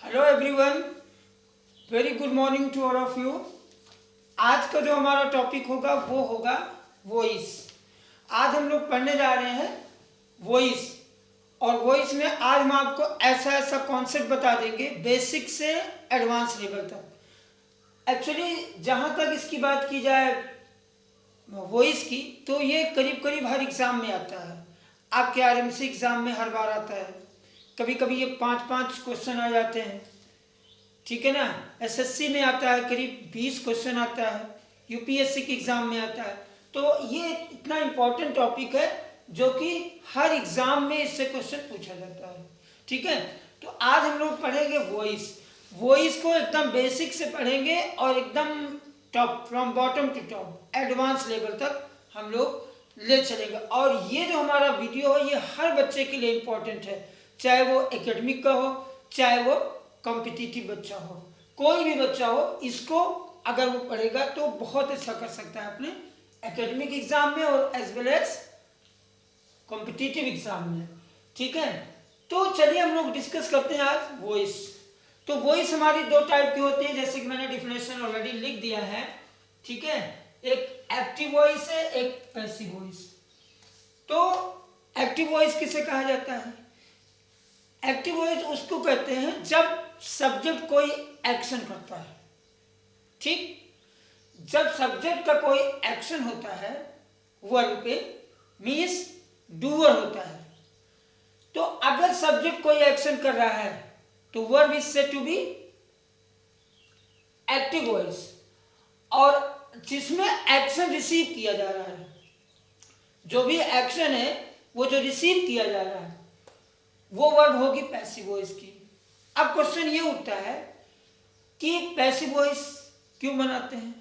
Hello everyone, very good morning to all of you. आज का जो हमारा टॉपिक होगा वो होगा वॉइस। आज हम लोग पढ़ने जा रहे हैं वॉइस, और वॉइस में आज हम आपको ऐसा ऐसा कॉन्सेप्ट बता देंगे बेसिक से एडवांस लेवल तक। एक्चुअली जहाँ तक इसकी बात की जाए वॉइस की, तो ये करीब करीब हर एग्ज़ाम में आता है। आपके आरएमसी एग्ज़ाम में हर बार आता है, कभी कभी ये 5-5 क्वेश्चन आ जाते हैं, ठीक है ना। एसएससी में आता है, करीब 20 क्वेश्चन आता है, यूपीएससी के एग्ज़ाम में आता है। तो ये इतना इम्पोर्टेंट टॉपिक है जो कि हर एग्ज़ाम में इससे क्वेश्चन पूछा जाता है, ठीक है। तो आज हम लोग पढ़ेंगे वॉइस। वॉइस को एकदम बेसिक से पढ़ेंगे और एकदम top, from bottom to top, advance level तक हम लोग ले चलेंगे। और ये जो हमारा वीडियो है ये हर बच्चे के लिए इम्पोर्टेंट है, चाहे वो एकेडमिक का हो, चाहे वो कॉम्पिटिटिव बच्चा हो, कोई भी बच्चा हो, इसको अगर वो पढ़ेगा तो बहुत अच्छा कर सकता है अपने एकेडमिक एग्जाम में और as well as competitive exam में, ठीक है। तो चलिए हम लोग डिस्कस करते हैं आज वॉइस। तो वॉइस हमारी दो टाइप की होती है, जैसे कि मैंने डिफिनेशन ऑलरेडी लिख दिया है, ठीक है। एक एक्टिव वॉइस है, एक पैसिव वॉइस। तो एक्टिव वॉइस किसे कहा जाता है? एक्टिव वॉइस उसको कहते हैं जब सब्जेक्ट कोई एक्शन करता है, ठीक। जब सब्जेक्ट का कोई एक्शन होता है वर्ब पे, मीन्स डूअर होता है। तो अगर सब्जेक्ट कोई एक्शन कर रहा है तो verb is said to be active voice. और जिसमें एक्शन रिसीव किया जा रहा है, जो भी एक्शन है वो जो रिसीव किया जा रहा है वो वर्ब होगी पैसिव वॉइस की। अब क्वेश्चन ये उठता है कि पैसिव वॉइस क्यों बनाते हैं?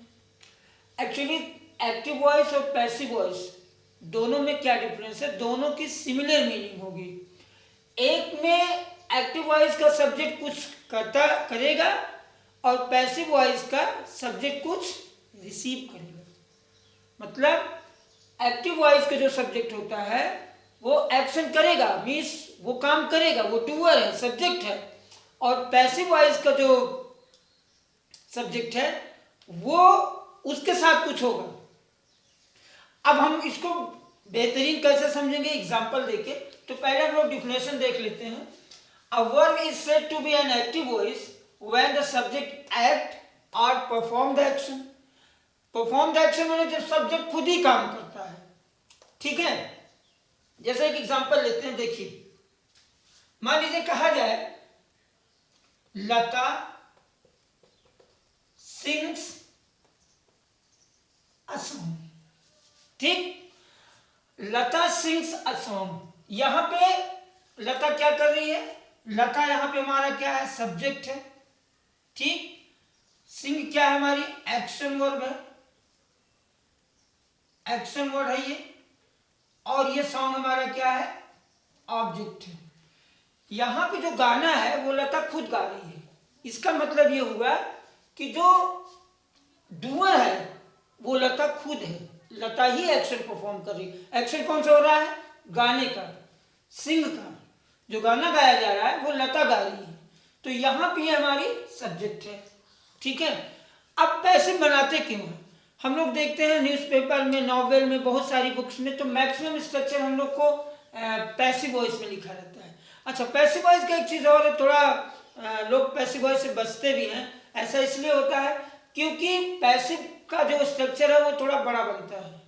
एक्चुअली एक्टिव वॉइस और पैसिव वॉइस दोनों में क्या डिफरेंस है? दोनों की सिमिलर मीनिंग होगी। एक में एक्टिव वॉइस का सब्जेक्ट कुछ करेगा और पैसिव वॉइस का सब्जेक्ट कुछ रिसीव करेगा। मतलब एक्टिव वॉइस का जो सब्जेक्ट होता है वो एक्शन करेगा, मीन्स वो काम करेगा, वो डूअर है, सब्जेक्ट है। और पैसिव वॉइस का जो सब्जेक्ट है वो उसके साथ कुछ होगा। अब हम इसको बेहतरीन कैसे समझेंगे एग्जांपल देके, तो पहले हम लोग डिफिनेशन देख लेते हैं। A verb is said to be an active voice when the subject act और perform the action. Perform the action माने जब सब्जेक्ट खुद ही काम करता है, ठीक है। जैसे एक एग्जांपल लेते हैं, देखिए मान लीजिए कहा जाए लता सिंग्स अ सॉन्ग, ठीक। लता सिंग्स अ सॉन्ग, यहां पे लता क्या कर रही है? लता यहां पे हमारा क्या है? सब्जेक्ट है, ठीक। सिंग क्या है? हमारी एक्शन वर्ब है, एक्शन वर्ड है ये। और ये सॉन्ग हमारा क्या है? ऑब्जेक्ट है। यहां पे जो गाना है वो लता खुद गा रही है। इसका मतलब ये हुआ कि जो डूअर है वो लता खुद है, लता ही एक्शन परफॉर्म कर रही है। एक्शन कौन सा हो रहा है? गाने का, सिंग का। जो गाना गाया जा रहा है वो लता गा रही है, तो यहां पे हमारी सब्जेक्ट है, ठीक है। अब पैसिव बनाते क्यों हैं? हम लोग देखते हैं न्यूज़पेपर में, नॉवेल में, बहुत सारी बुक्स में, तो मैक्सिमम स्ट्रक्चर हम लोग को पैसिव वॉइस में लिखा रहता है। अच्छा, पैसिव वॉइस का एक चीज़ और है, थोड़ा लोग पैसिव वॉइस से बचते भी हैं। ऐसा इसलिए होता है क्योंकि पैसिव का जो स्ट्रक्चर है वो थोड़ा बड़ा बनता है,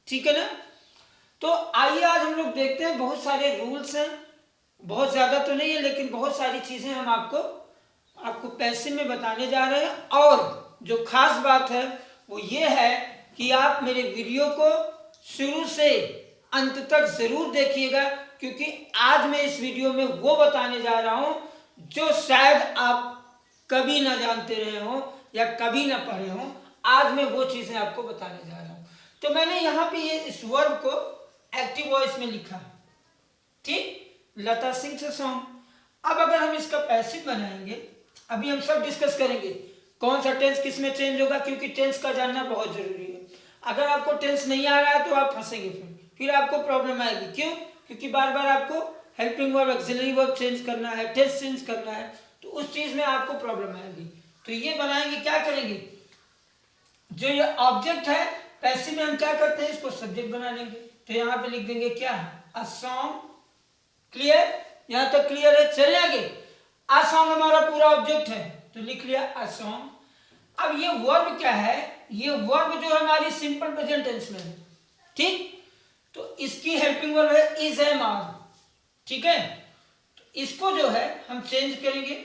ठीक है ना। तो आइए आज हम लोग देखते हैं, बहुत सारे रूल्स हैं, बहुत ज़्यादा तो नहीं है लेकिन बहुत सारी चीज़ें हम आपको पैसिव में बताने जा रहे हैं। और जो खास बात है वो ये है कि आप मेरे वीडियो को शुरू से अंत तक ज़रूर देखिएगा, क्योंकि आज मैं इस वीडियो में वो बताने जा रहा हूँ जो शायद आप कभी ना जानते रहे हो या कभी ना पढ़े हो। आज मैं वो चीज़ें आपको बताने जा रहा हूँ। तो मैंने यहाँ पे ये इस वर्ब को एक्टिव वॉइस में लिखा, ठीक, लता सिंग्स अ सॉन्ग। अब अगर हम इसका पैसिव बनाएंगे, अभी हम सब डिस्कस करेंगे कौन सा टेंस किस में चेंज होगा, क्योंकि टेंस का जानना बहुत जरूरी है। अगर आपको टेंस नहीं आ रहा है तो आप फंसेंगे, फिर आपको प्रॉब्लम आएगी। क्यों? क्योंकि बार बार आपको helping verb, auxiliary verb change करना है, टेंस चेंज करना है। तो उस चीज में आपको प्रॉब्लम आएगी। तो ये बनाएंगे, क्या करेंगे, जो ये ऑब्जेक्ट है पैसिव में हम क्या करते हैं, इसको सब्जेक्ट बना लेंगे। तो यहाँ पे लिख देंगे क्या, अ सॉन्ग। क्लियर, यहाँ तक क्लियर है। चले आगे, अ सॉन्ग हमारा पूरा ऑब्जेक्ट है तो लिख लिया अ सॉन्ग। अब ये वर्ब क्या है, ये वर्ब जो हमारी सिंपल प्रेजेंट टेंस में है, ठीक, तो इसकी हेल्पिंग वर्ब है इज, एम, आर, ठीक है। तो इसको जो है हम चेंज करेंगे,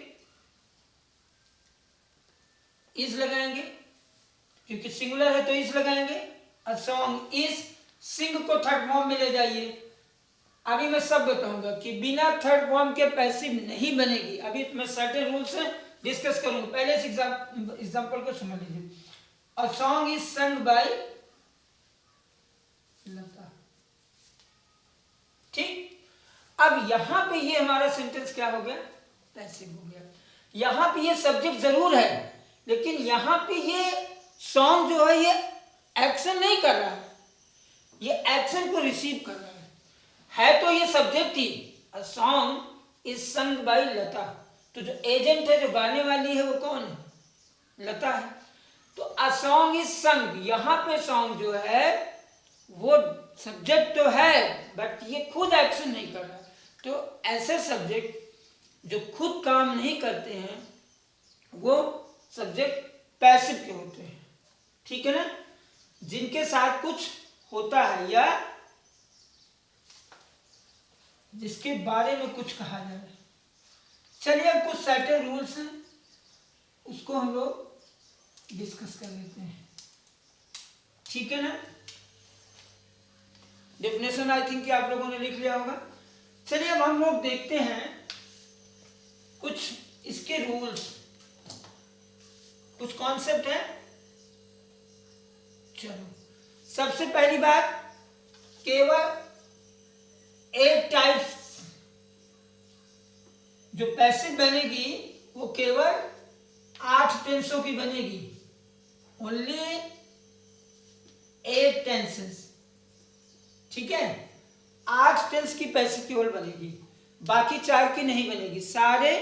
इज लगाएंगे, क्योंकि सिंगुलर है तो इज लगाएंगे। अ सॉन्ग इज, सिंग को थर्ड फॉर्म में ले जाइए। अभी मैं सब बताऊंगा कि बिना थर्ड फॉर्म के पैसिव नहीं बनेगी। अभी मैं सर्टेन रूल्स डिस्कस करूंगा, पहले इस एग्जांपल को समझ लीजिए। A song is sung by Lata, ठीक। अब यहां पे ये हमारा सेंटेंस क्या हो गया, पैसिव हो गया। यहां पे ये सब्जेक्ट जरूर है, लेकिन यहां पे ये सॉन्ग जो है ये एक्शन नहीं कर रहा है, ये एक्शन को रिसीव कर रहा है तो ये सब्जेक्ट ही। A song is sung by Lata, तो जो एजेंट है, जो गाने वाली है, वो कौन है, लता है। तो अ सॉन्ग इज संग, यहां पे सॉन्ग जो है वो सब्जेक्ट तो है, बट ये खुद एक्शन नहीं कर रहा। तो ऐसे सब्जेक्ट जो खुद काम नहीं करते हैं वो सब्जेक्ट पैसिव के होते हैं, ठीक है ना, जिनके साथ कुछ होता है या जिसके बारे में कुछ कहा जा रहा है। चलिए अब कुछ सर्टेन रूल्स हैं, उसको हम लोग डिस्कस कर लेते हैं, ठीक है ना। डेफिनेशन आई थिंक कि आप लोगों ने लिख लिया होगा। चलिए अब हम लोग देखते हैं कुछ इसके रूल्स, कुछ कॉन्सेप्ट है। चलो, सबसे पहली बात, केवल 8 टाइप्स जो पैसिव बनेगी वो केवल 8 टेंसों की बनेगी, ओनली 8 टेंसेस, ठीक है। 8 टेंस की पैसिव केवल बनेगी, बाकी 4 की नहीं बनेगी। सारे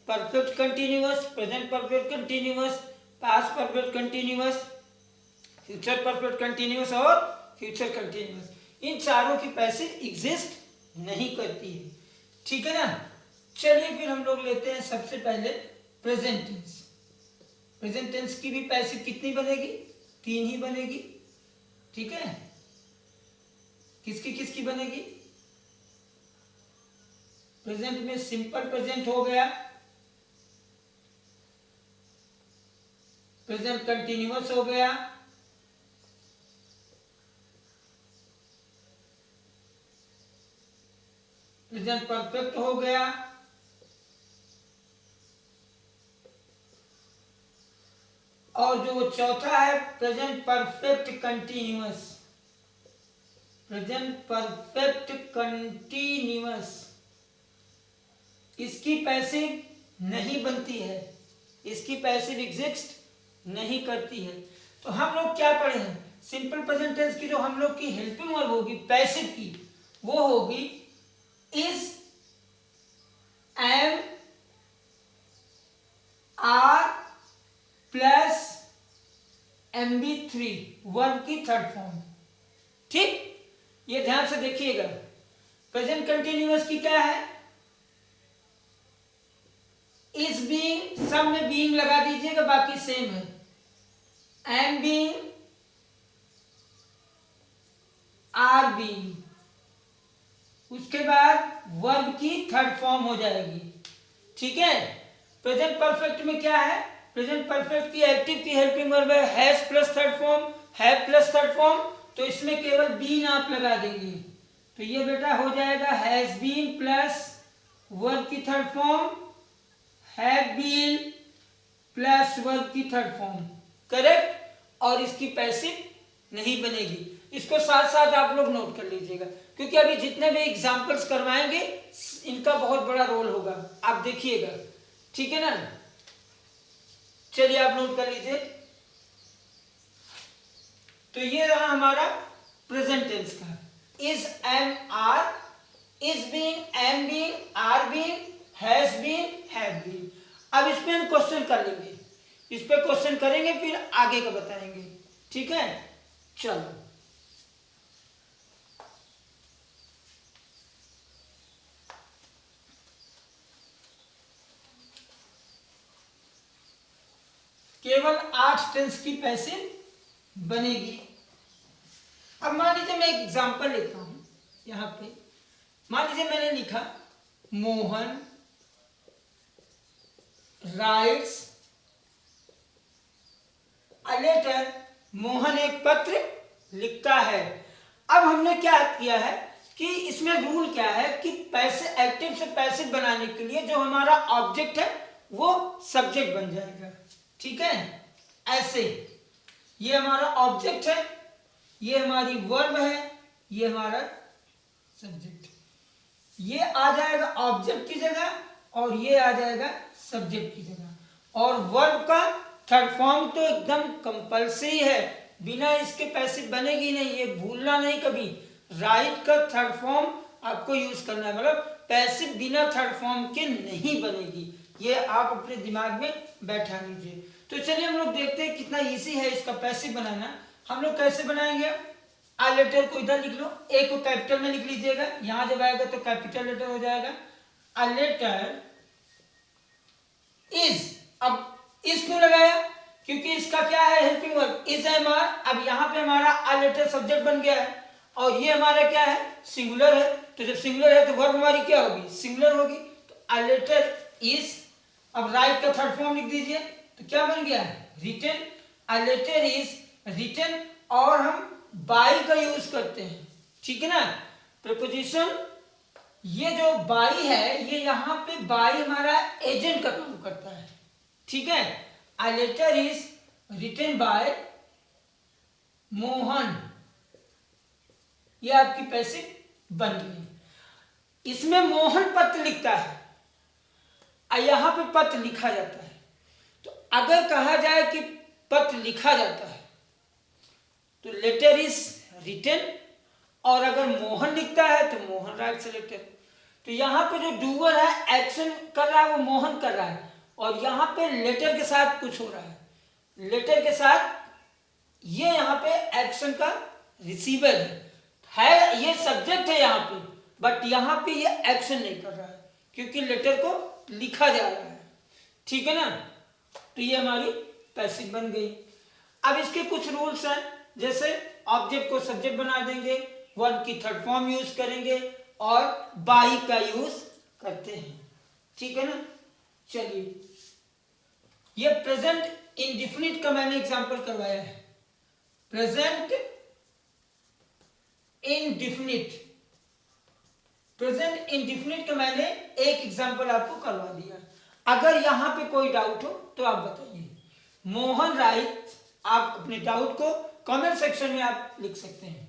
perfect continuous, present perfect continuous, past perfect continuous, future perfect continuous और फ्यूचर कंटिन्यूअस, इन चारों की पैसिव एग्जिस्ट नहीं करती है, ठीक है ना। चलिए फिर हम लोग लेते हैं सबसे पहले प्रेजेंट टेंस। प्रेजेंट टेंस की भी पैसिव कितनी बनेगी, 3 ही बनेगी, ठीक है। किसकी किसकी बनेगी, प्रेजेंट में सिंपल प्रेजेंट हो गया, प्रेजेंट कंटिन्यूअस हो गया, प्रेजेंट परफेक्ट हो गया, और जो चौथा है present perfect continuous. Present perfect continuous, इसकी पैसिव नहीं बनती है, इसकी पैसिव एग्जिस्ट नहीं करती है। तो हम लोग क्या पढ़े हैं, सिंपल प्रेजेंट टेंस की जो हम लोग की हेल्पिंग वर्ब होगी पैसिव की, वो होगी is, am, are plus MB3, verb की थर्ड फॉर्म, ठीक। ये ध्यान से देखिएगा। प्रेजेंट कंटिन्यूअस की क्या है, इज बीइंग, सब में बीइंग लगा दीजिएगा, बाकी सेम है। एम बीइंग, आर बीइंग, उसके बाद वर्ब की थर्ड फॉर्म हो जाएगी, ठीक है। प्रेजेंट परफेक्ट में क्या है, प्रेजेंट परफेक्ट की एक्टिव की हेल्पिंग वर्ब है has plus third form, have plus third form, तो इसमें केवल बीन आप लगा देंगे, तो ये बेटा हो जाएगा हैज बीन प्लस वर्ब की third form, have been plus verb की थर्ड फॉर्म, करेक्ट। और इसकी पैसिव नहीं बनेगी। इसको साथ साथ आप लोग नोट कर लीजिएगा, क्योंकि अभी जितने भी एग्जाम्पल्स करवाएंगे इनका बहुत बड़ा रोल होगा, आप देखिएगा, ठीक है ना। चलिए आप नोट कर लीजिए। तो ये रहा हमारा प्रेजेंट टेंस का, is, am, are, is being, am being, are being, has been, have been. अब इस पे हम क्वेश्चन कर लेंगे, इस पे क्वेश्चन करेंगे फिर आगे का बताएंगे, ठीक है। चलो केवल 8 टेंस की पैसिव बनेगी। अब मान लीजिए मैं एक एग्जांपल लेता हूं यहां पे, मान लीजिए मैंने लिखा Mohan writes a letter, Mohan एक पत्र लिखता है। अब हमने क्या किया है कि इसमें रूल क्या है कि पैसे एक्टिव से पैसिव बनाने के लिए जो हमारा ऑब्जेक्ट है वो सब्जेक्ट बन जाएगा, ठीक है। ऐसे ये हमारा ऑब्जेक्ट है, ये हमारी वर्ब है, ये हमारा सब्जेक्ट, ये आ जाएगा ऑब्जेक्ट की जगह और ये आ जाएगा सब्जेक्ट की जगह। और वर्ब का थर्ड फॉर्म तो एकदम कंपल्सरी है, बिना इसके पैसिव बनेगी नहीं, ये भूलना नहीं कभी। राइट का थर्ड फॉर्म आपको यूज करना है, मतलब पैसिव बिना थर्ड फॉर्म के नहीं बनेगी, ये आप अपने दिमाग में बैठा लीजिए। तो चलिए हम लोग देखते हैं कितना इजी है इसका पैसिव बनाना। हम लोग कैसे बनाएंगे, आ लेटर को इधर लिख लो, ए को कैपिटल में लिख लीजिएगा, यहां जब आएगा तो कैपिटल लेटर हो जाएगा। आ लेटर इज, अब इज क्यों लगाया, क्योंकि इसका क्या है helping verb, is am are. अब यहाँ पे हमारा आ लेटर सब्जेक्ट बन गया है और ये हमारा क्या है सिंगुलर है, तो जब सिंगुलर है तो वर्ब हमारी क्या होगी सिंगुलर होगी। तो आ लेटर इज, अब राइट का थर्ड फॉर्म लिख दीजिए तो क्या बन गया written, a letter is written. और हम बाई का यूज करते हैं, ठीक है ना, प्रीपोजिशन। ये जो बाई है ये यहाँ पे बाई हमारा एजेंट का काम करता है, ठीक है। A letter is written by Mohan, ये आपकी पैसिव बन गई। इसमें मोहन पत्र लिखता है और यहां पे पत्र लिखा जाता है। तो अगर कहा जाए कि पत्र लिखा जाता है तो लेटर इज रिटन, और अगर मोहन लिखता है तो मोहन राइट्स अ लेटर। तो यहाँ पे जो डूअर है एक्शन कर रहा है वो मोहन कर रहा है, और यहाँ पे लेटर के साथ कुछ हो रहा है, लेटर के साथ ये यहाँ पे एक्शन का रिसीवर है, ये सब्जेक्ट है यहाँ पे, बट यहाँ पे ये एक्शन नहीं कर रहा है क्योंकि लेटर को लिखा जा रहा है, ठीक है ना। तो ये हमारी पैसिव बन गई। अब इसके कुछ रूल्स हैं, जैसे ऑब्जेक्ट को सब्जेक्ट बना देंगे, वर्ब की थर्ड फॉर्म यूज करेंगे और बाई का यूज करते हैं, ठीक है ना। चलिए ये प्रेजेंट इंडिफिनिट का मैंने एग्जांपल करवाया है, प्रेजेंट इंडिफिनिट, प्रेजेंट इंडिफिनिट का मैंने एक एग्जांपल आपको करवा दिया। अगर यहां पे कोई डाउट हो तो आप बताइए। मोहन राइट, आप अपने डाउट को कमेंट सेक्शन में आप लिख सकते हैं।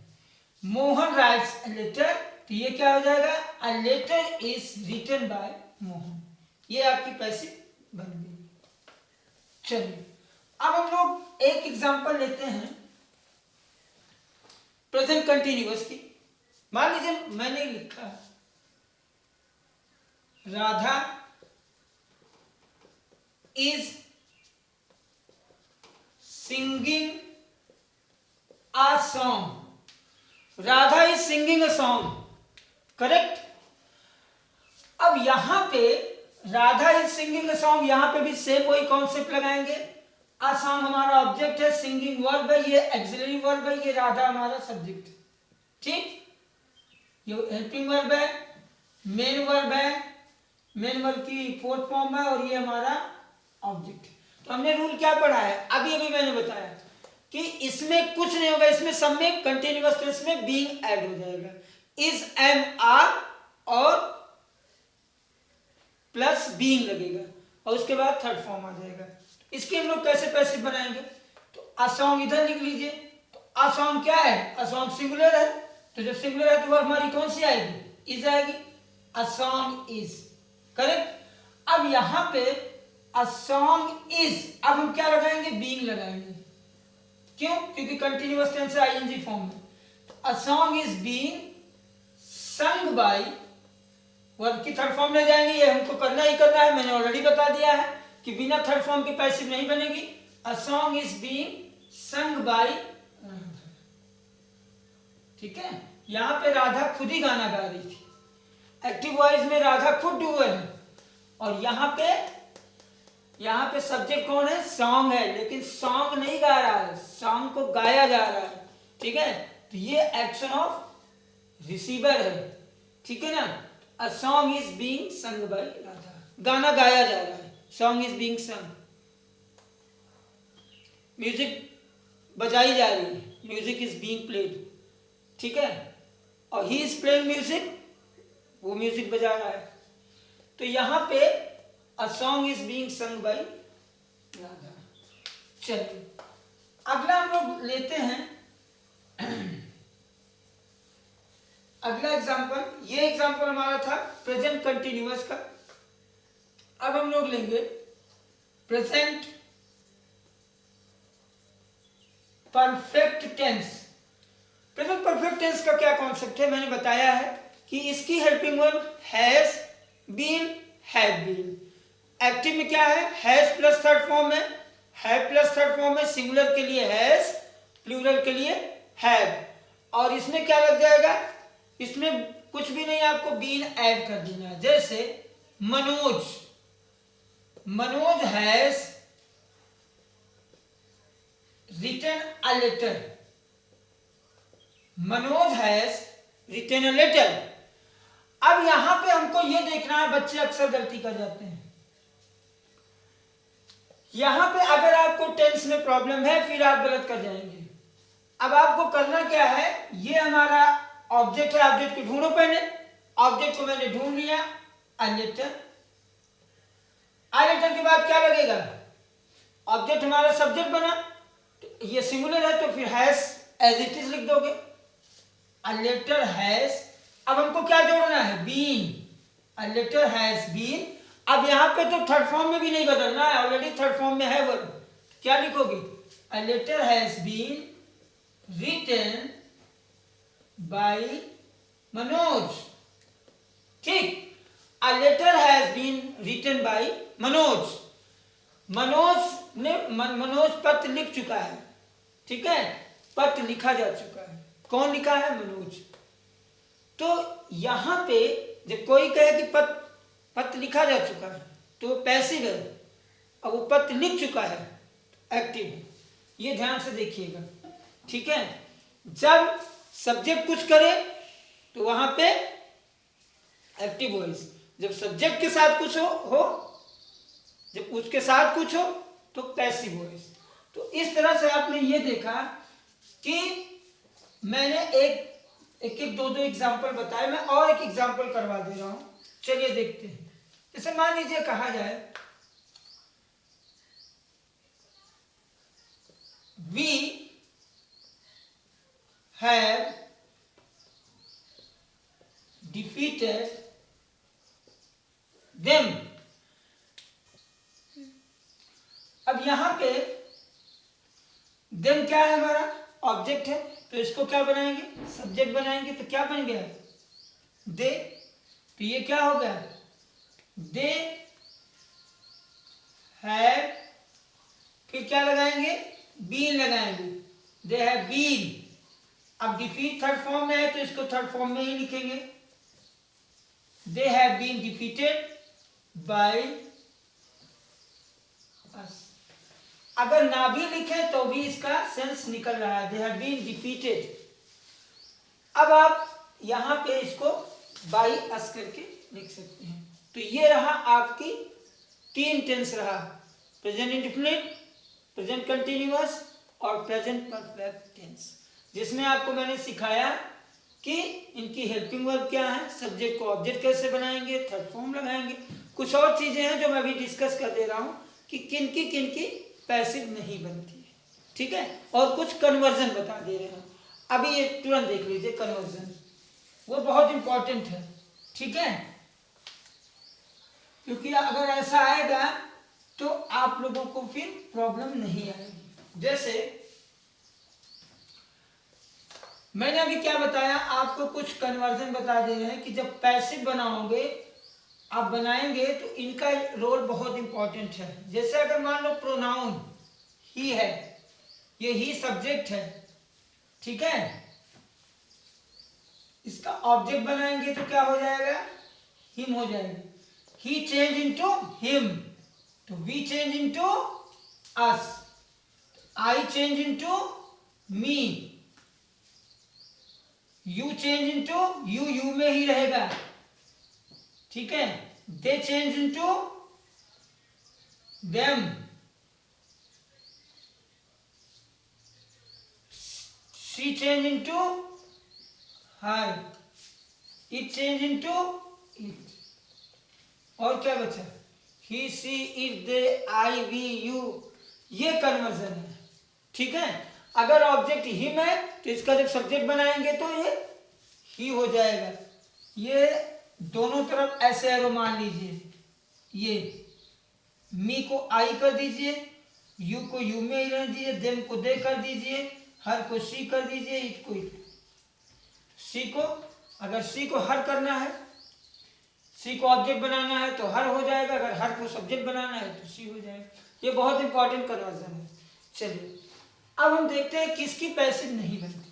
मोहन राइट्स अ लेटर, तो ये क्या हो जाएगा a letter is written by Mohan, ये आपकी पैसिव बन गई। चलिए अब हम लोग एक एग्जांपल लेते हैं प्रेजेंट कंटिन्यूअस की। मान लीजिए मैंने लिखा Radha is singing a song, Radha is singing a song, correct. अब यहां पे Radha is singing a song, यहां पे भी सेम वही कॉन्सेप्ट लगाएंगे। अ सॉन्ग हमारा ऑब्जेक्ट है, सिंगिंग वर्ब है, ये एक्सिलरी वर्ब है, ये राधा हमारा सब्जेक्ट, ठीक। ये हेल्पिंग वर्ब है, मेन वर्ब है, मेन वर्ब की फोर्थ फॉर्म है, और ये हमारा ऑब्जेक्ट। तो हमने रूल क्या पढ़ा है, अभी अभी मैंने बताया कि इसमें कुछ नहीं होगा, इसमें सब में कंटिन्यूअस टेंस में बीइंग ऐड हो जाएगा, इज एम आर और प्लस बीइंग लगेगा और उसके बाद थर्ड फॉर्म आ जाएगा। इसके हम लोग कैसे पैसिव बनाएंगे, तो अ सॉन्ग इधर लिख लीजिए। तो अ सॉन्ग क्या है, अ सॉन्ग सिंगुलर है, तो जब सिंगुलर है तो वर्ब हमारी कौन सी आएगी, इज आएगी। अ सॉन्ग इज, करेक्ट। अब यहां पे अ सॉन्ग इज, अब हम क्या लगाएंगे, बीइंग लगाएंगे, क्यों, क्योंकि कंटिन्यूअस टेंस है आईएनजी फॉर्म में। तो अ song is being sung by, verb की थर्ड फॉर्म ले जाएंगे, ये हमको करना ही करना है, मैंने ऑलरेडी बता दिया है। कि बिना थर्ड फॉर्म के पैसिव नहीं बनेगी। अ song is being sung by Radha. ठीक है, यहाँ पे राधा खुद ही गाना गा रही थी। एक्टिव वॉइस में राधा खुद डूअर है, और यहाँ पे सब्जेक्ट कौन है? सॉन्ग है, लेकिन सॉन्ग नहीं गा रहा है, सॉन्ग को गाया जा रहा है। ठीक है, तो ये एक्शन ऑफ रिसीवर है। ठीक है ना। अ song is being sung by Radha, गाना गाया जा रहा है, सॉन्ग इज बीइंग संग। म्यूजिक बजाई जा रही है, म्यूजिक इज बीइंग प्लेड। ठीक है, और ही इज प्लेइंग म्यूजिक, वो म्यूजिक बजा रहा है। तो यहां पे अ song is being sung by Radha. चलिए अगला हम लोग लेते हैं अगला एग्जांपल। ये एग्जांपल हमारा था प्रेजेंट कंटिन्यूअस का। अब हम लोग लेंगे present perfect tense. Present perfect tense का क्या कॉन्सेप्ट है? मैंने बताया है कि इसकी helping verb has been, have been. Active में क्या है? हैज प्लस थर्ड फॉर्म है, हैव प्लस थर्ड फॉर्म है। सिंगुलर के लिए हैज, प्लूरल के लिए हैव। और इसमें क्या लग जाएगा? इसमें कुछ भी नहीं, आपको बीन ऐड कर देना है। जैसे Manoj, Manoj has written a letter, Manoj has written a letter. अब यहां पे हमको ये देखना है, बच्चे अक्सर गलती कर जाते हैं। यहां पे अगर आपको टेंस में प्रॉब्लम है, फिर आप गलत कर जाएंगे। अब आपको करना क्या है? ये हमारा ऑब्जेक्ट है, ऑब्जेक्ट को ढूंढो पहले। ऑब्जेक्ट को मैंने ढूंढ लिया, अ लेटर। अ लेटर के बाद क्या लगेगा? ऑब्जेक्ट हमारा सब्जेक्ट बना, तो ये सिंगुलर है, तो फिर हैज एज इट इज लिख दोगे। अ लेटर हैज, अब हमको क्या जोड़ना है? Been. A letter has been. अब यहां पे तो थर्ड फॉर्म में भी नहीं बदलना है, ऑलरेडी थर्ड फॉर्म में है वर्ब। क्या लिखोगे? A letter has been written by Manoj. ठीक, a letter has been written by Manoj. Manoj पत्र लिख चुका है। ठीक है, पत्र लिखा जा चुका है। कौन लिखा है? मनोज। तो यहां पे जब कोई कहे कि पत्र लिखा जा चुका है, तो वो पैसिव है, और वो पत्र लिख चुका है, एक्टिव है। ये ध्यान से देखिएगा। ठीक है, जब सब्जेक्ट कुछ करे तो वहां पे एक्टिव वॉइस, जब सब्जेक्ट के साथ कुछ हो जब उसके साथ कुछ हो तो पैसिव वॉइस। तो इस तरह से आपने ये देखा कि मैंने एक दो एग्जाम्पल बताए। मैं और एक एग्जाम्पल करवा दे रहा हूं, चलिए देखते हैं। जैसे मान लीजिए कहा जाए वी हैव डिफीटेड देम। अब यहां पे देम क्या है? हमारा ऑब्जेक्ट है, तो इसको क्या बनाएंगे? सब्जेक्ट बनाएंगे। तो क्या बन गया? दे। तो ये क्या हो गया? दे हैव, फिर क्या लगाएंगे? बीन लगाएंगे। They have been. अब डिफीट थर्ड फॉर्म में है, तो इसको थर्ड फॉर्म में ही लिखेंगे। They have been defeated by us. अगर ना भी लिखे तो भी इसका सेंस निकल रहा है, दे हैव बीन डिफीटेड। अब आप यहां पे इसको बाय अस करके लिख सकते हैं। तो ये रहा आपकी तीन टेंस रहा, प्रेजेंट इंडेफिनिट, प्रेजेंट कंटिन्यूअस और प्रेजेंट परफेक्ट टेंस, जिसमें आपको मैंने सिखाया कि इनकी हेल्पिंग वर्ब क्या है, सब्जेक्ट को ऑब्जेक्ट कैसे बनाएंगे, थर्ड फॉर्म लगाएंगे। कुछ और चीजें हैं जो मैं अभी डिस्कस कर दे रहा हूं कि किनकी पैसिव नहीं बनती है। ठीक है, और कुछ कन्वर्जन बता दे रहे हैं। अभी ये तुरंत देख लीजिए कन्वर्जन, वो बहुत इंपॉर्टेंट है। ठीक है, क्योंकि अगर ऐसा आएगा तो आप लोगों को फिर प्रॉब्लम नहीं आएगी। जैसे मैंने अभी क्या बताया आपको, कुछ कन्वर्जन बता दे रहे हैं कि जब पैसिव बनाओगे आप बनाएंगे तो इनका रोल बहुत इंपॉर्टेंट है। जैसे अगर मान लो प्रोनाउन ही है, ये ही सब्जेक्ट है, ठीक है, इसका ऑब्जेक्ट बनाएंगे तो क्या हो जाएगा, हिम हो जाएगा। ही चेंज इनटू हिम, तो we change into us, I change into me, you change into you, you में ही रहेगा, ठीक है। They change into them, she change into her, it change into it. और क्या बचा, he she it they I we you, ये conversion है, ठीक है। अगर ऑब्जेक्ट हिम है तो इसका जब सब्जेक्ट बनाएंगे तो ये ही हो जाएगा। ये दोनों तरफ ऐसे एरो मान लीजिए, ये मी को आई कर दीजिए, यू को यू में ही रहने दीजिए, देम को दे कर दीजिए, हर को सी कर दीजिए, इट को इट। सी को, अगर सी को हर करना है, सी को ऑब्जेक्ट बनाना है तो हर हो जाएगा, अगर हर को सब्जेक्ट बनाना है तो सी हो जाएगा। ये बहुत इंपॉर्टेंट कन्वर्जन है। चलिए अब हम देखते हैं किसकी पैसिव नहीं बनती।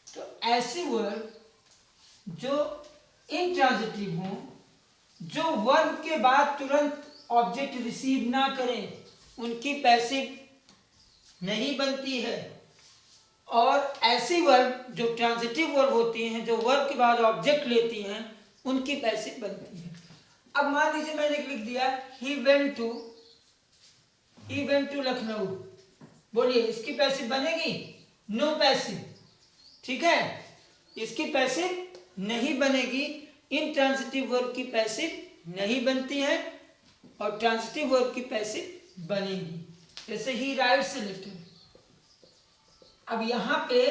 तो ऐसी वर्ड जो इंट्रांजिटिव हो, जो वर्ब के बाद तुरंत ऑब्जेक्ट रिसीव ना करें, उनकी पैसिव नहीं बनती है। और ऐसी वर्ब जो ट्रांजिटिव वर्ब होती हैं, जो वर्ब के बाद ऑब्जेक्ट लेती हैं, उनकी पैसिव बनती है। अब मान लीजिए मैंने लिख दिया ही वेंट टू लखनऊ, बोलिए इसकी पैसिव बनेगी, नो पैसिव, ठीक है, इसकी पैसिव नहीं बनेगी। इंट्रांजिटिव वर्ब की पैसिव नहीं बनती है और ट्रांजिटिव वर्ब की पैसिव बनेगी। जैसे ही राइट्स से लेटर। अब यहां पे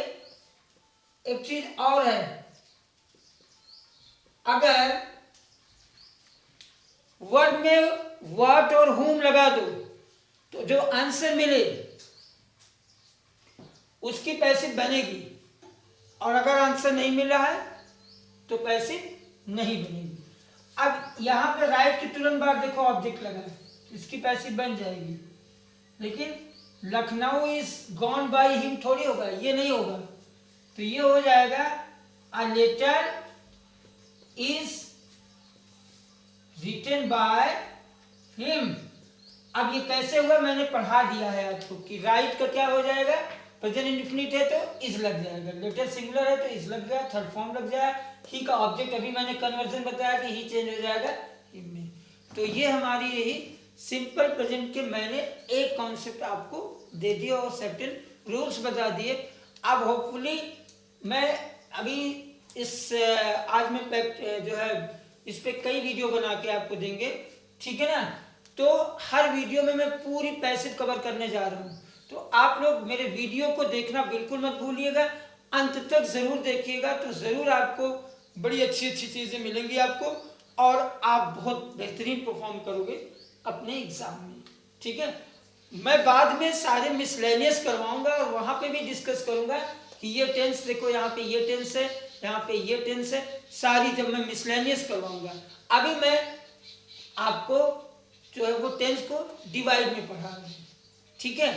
एक चीज और है, अगर वर्ड में व्हाट और whom लगा दो तो जो आंसर मिले उसकी पैसिव बनेगी, और अगर आंसर नहीं मिला है तो पैसिव नहीं बनेगी। अब यहां पे राइट के तुरंत बाद देखो ऑब्जेक्ट लगा है, इसकी पैसिव बन जाएगी। लेकिन Lucknow is gone by him थोड़ी होगा, ये नहीं होगा, तो ये हो जाएगा a letter is written by him. अब ये कैसे हुआ, मैंने पढ़ा दिया है आपको कि राइट का क्या हो जाएगा, प्रेजेंट इंडेफिनिट है तो इज लग जाएगा, लेटर सिंगुलर है तो इज लग गया, थर्ड फॉर्म लग जाएगा, ही का ऑब्जेक्ट अभी मैंने कन्वर्जन बताया कि ही चेंज हो जाएगा हिम में। तो ये हमारी यही सिंपल प्रेजेंट के मैंने एक कॉन्सेप्ट आपको दे दिया और सर्टेन रूल्स बता दिए। अब होपफुली मैं अभी इस आज में जो है इस पे कई वीडियो बना के आपको देंगे, ठीक है ना। तो हर वीडियो में मैं पूरी पैसिव कवर करने जा रहा हूँ, तो आप लोग मेरे वीडियो को देखना बिल्कुल मत भूलिएगा, अंत तक जरूर देखिएगा, तो जरूर आपको बड़ी अच्छी अच्छी चीजें मिलेंगी आपको, और आप बहुत बेहतरीन परफॉर्म करोगे अपने एग्जाम में, ठीक है। मैं बाद में सारे मिसलेनियस करवाऊंगा और वहां पे भी डिस्कस करूंगा कि ये टेंस देखो, यहाँ पे ये टेंस है, यहाँ पे ये टेंस है, सारी जब मैं मिसलेनियस करवाऊंगा। अभी मैं आपको जो है वो टेंस को डिवाइड में पढ़ा रहा हूँ, ठीक है।